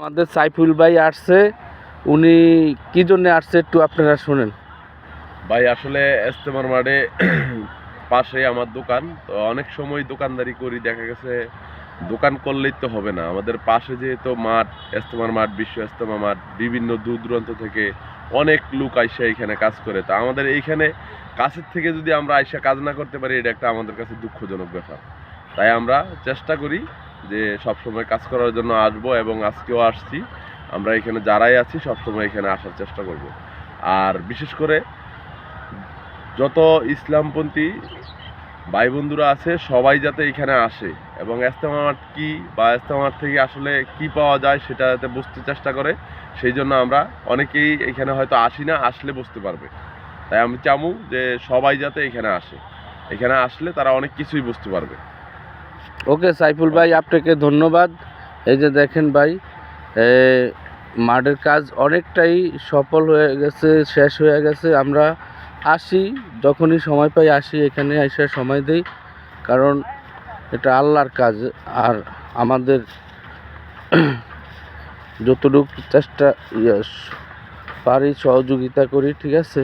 আমাদের সাইফুল ভাই আসছে, উনি কি জন্য আসছে একটু আপনারা শুনেন। ভাই আসলে ইজতেমার মাঠে পাশে আমার দোকান, তো অনেক সময় দোকানদারি করি, দেখা গেছে দোকান করলেই তো হবে না, আমাদের পাশে যেহেতু মাঠ, ইজতেমার মাঠ, বিশ্ব ইজতেমা মাঠ, বিভিন্ন দূর দূরান্ত থেকে অনেক লোক আইসা এখানে কাজ করে। তা আমাদের এইখানে কাছের থেকে যদি আমরা আইসা কাজ না করতে পারি, এটা একটা আমাদের কাছে দুঃখজনক ব্যাপার। তাই আমরা চেষ্টা করি যে সবসময় কাজ করার জন্য আসবো, এবং আজকেও আসছি। আমরা এখানে যারাই আছি সবসময় এখানে আসার চেষ্টা করব। আর বিশেষ করে যত ইসলামপন্থী ভাই বন্ধুরা আছে সবাই যাতে এখানে আসে এবং ইজতেমা মাঠ কি বা ইজতেমা মাঠ থেকে আসলে কি পাওয়া যায় সেটা যাতে বুঝতে চেষ্টা করে। সেই জন্য আমরা অনেকেই এখানে হয়তো আসি না, আসলে বুঝতে পারবে। তাই আমি চামু যে সবাই যাতে এখানে আসে, এখানে আসলে তারা অনেক কিছুই বুঝতে পারবে। ওকে সাইফুল ভাই, আপনাকে ধন্যবাদ। এই যে দেখেন ভাই, মাঠের কাজ অনেকটাই সফল হয়ে গেছে, শেষ হয়ে গেছে। আমরা আসি, যখনই সময় পাই আসি, এখানে এসে সময় দিই, কারণ এটা আল্লাহর কাজ। আর আমাদের যতটুকু চেষ্টা পারি সহযোগিতা করি, ঠিক আছে।